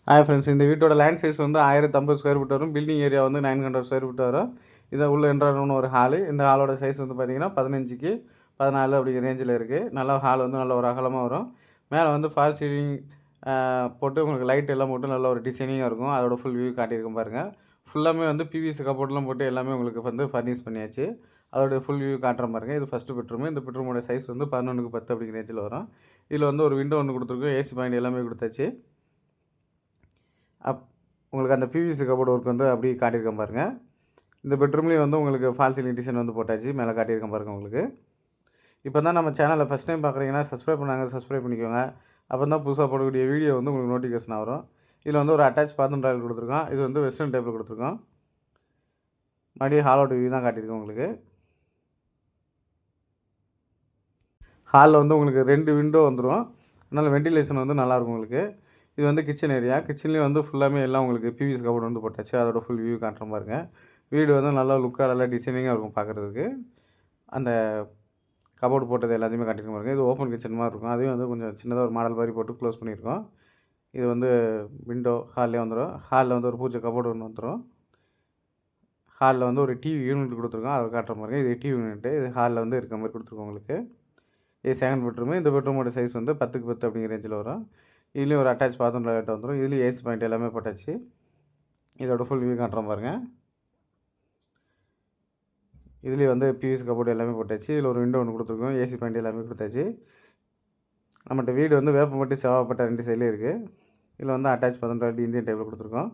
Hi friends, இந்த வீட்டோட land size வந்து 1050 ஸ்கொயர் ஃபீட் வரும். பில்டிங் ஏரியா வந்து 900 ஸ்கொயர் ஃபீட் வரும். இதை உள்ள என்ட்ரான ஒரு ஹாலு. இந்த ஹாலோட சைஸ் வந்து பார்த்தீங்கன்னா 15க்கு 14 அப்படிங்கிற ரேஞ்சில் இருக்குது. நல்லா ஹால் வந்து நல்ல ஒரு அகலமாக வரும். மேலே வந்து ஃபால் சீலிங் போட்டு உங்களுக்கு லைட் எல்லாம் போட்டு நல்ல ஒரு டிசைனிங்காக இருக்கும். அதோட ஃபுல் வியூ காட்டியிருக்கும் பாருங்கள். ஃபுல்லாமே வந்து பிவிசி கப்போர்ட்லாம் போட்டு எல்லாமே உங்களுக்கு வந்து ஃபர்னிஷ் பண்ணியாச்சு. அதோடைய ஃபுல் வியூ காட்டுற பாருங்க. இது ஃபஸ்ட்டு பெட்ரூமு. இந்த பெட்ரூமோட சைஸ் வந்து 11க்கு 10 அப்படிங்கிற ரேஞ்சில் வரும். இதில் வந்து ஒரு விண்டோ ஒன்று கொடுத்துருக்கோம். ஏசி பாயிண்ட் எல்லாமே கொடுத்தாச்சு. உங்களுக்கு அந்த பிவிசி கபோர்டு ஒர்க் வந்து அப்படியே காட்டியிருக்கேன் பாருங்கள். இந்த பெட்ரூம்லேயும் வந்து உங்களுக்கு ஃபால் சீலிங் டிசைன் வந்து போட்டாச்சு. மேலே காட்டியிருக்கேன் பாருங்கள். உங்களுக்கு இப்போ தான் நம்ம சேனலை ஃபஸ்ட் டைம் பார்க்குறீங்கன்னா சப்ஸ்கிரைப் பண்ணிக்கோங்க. அப்போ தான் புதுசாக போடக்கூடிய வீடியோ வந்து உங்களுக்கு நோட்டிஃபிகேஷன் வரும். இதில் வந்து ஒரு அட்டாச் பாத்ரூம் டாய்லெட் கொடுத்துருக்கோம். இது வந்து வெஸ்டர்ன் டைப்பில் கொடுத்துருக்கோம். மறுபடியும் ஹாலோட வியூ தான் காட்டியிருக்கோம். உங்களுக்கு ஹாலில் வந்து உங்களுக்கு 2 விண்டோ வந்துடும். அதனால் வெண்டிலேஷன் வந்து நல்லாயிருக்கும் உங்களுக்கு. இது வந்து கிச்சன் ஏரியா. கிச்சன்லேயும் வந்து ஃபுல்லாமே எல்லாம் உங்களுக்கு பிவிசி கபோர்டு வந்து போட்டாச்சு. அதோட ஃபுல் வியூ காட்டுற பாருங்க. வீடு வந்து நல்லா லுக்காக நல்லா டிசைனிங்காக இருக்கும் பார்க்குறதுக்கு. அந்த கபோர்டு போட்டது எல்லாத்தையுமே காட்டியிருக்க பாருங்க. இது ஓப்பன் கிச்சன் மாதிரி இருக்கும். அதையும் வந்து கொஞ்சம் சின்னதாக ஒரு மாடல் மாதிரி போட்டு க்ளோஸ் பண்ணியிருக்கோம். இது வந்து விண்டோ ஹால்லே வந்துடும். ஹாலில் வந்து ஒரு பூஜை கபோர்டு ஒன்று வந்துடும். ஹாலில் வந்து ஒரு டிவி யூனிட் கொடுத்துருக்கோம். அதை காட்டுற பாருங்க. இது டிவி யூனிட்டு. இது ஹாலில் வந்து இருக்கிற மாதிரி கொடுத்துருக்கோம் உங்களுக்கு. இது செகண்ட் பெட்ரூமு. இந்த பெட்ரூமோட சைஸ் வந்து 10க்கு 10 அப்படிங்கிற ரேஞ்சில் வரும். இதுலேயும் ஒரு அட்டாச் பாத்ரூம் டாய்லெட் வந்துடும். இதுலேயும் ஏசி பாயிண்ட் எல்லாமே போட்டாச்சு. இதோட ஃபுல் வியூ காட்டுறோம் பாருங்கள். இதுலேயும் வந்து பிவிசி கபோர்டு எல்லாமே போட்டாச்சு. இதில் ஒரு விண்டோ ஒன்று கொடுத்துருக்கோம். ஏசி பாயிண்ட் எல்லாமே கொடுத்தாச்சு. நம்மகிட்ட வீடு வந்து வேப்பம்பட்டி செவ்வாப்பட்டை 2 சைட்லேயும் இருக்குது. இதில் வந்து அட்டாச் பாத்ரூம் டாய்லெட் இந்தியன் டைப்பில் கொடுத்துருக்கோம்.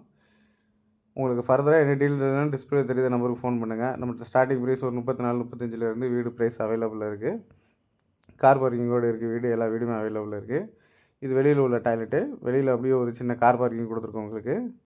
உங்களுக்கு ஃபர்தராக என்ன டீல் வேணும்னா டிஸ்பிளே தெரியுற நம்பருக்கு ஃபோன் பண்ணுங்கள். நம்மகிட்ட ஸ்டார்டிங் ப்ரைஸ் ஒரு 34 35லேருந்து வீடு ப்ரைஸ் அவைலபிளாக இருக்குது. கார் பார்க்கிங்கோடு இருக்குது. வீடு எல்லா வீடுமே அவைலபிளாக இருக்குது. இது வெளியில் உள்ள டாய்லெட்டு. வெளியில் அப்படியே ஒரு சின்ன கார் பார்க்கிங் கொடுத்துருக்கோம் உங்களுக்கு.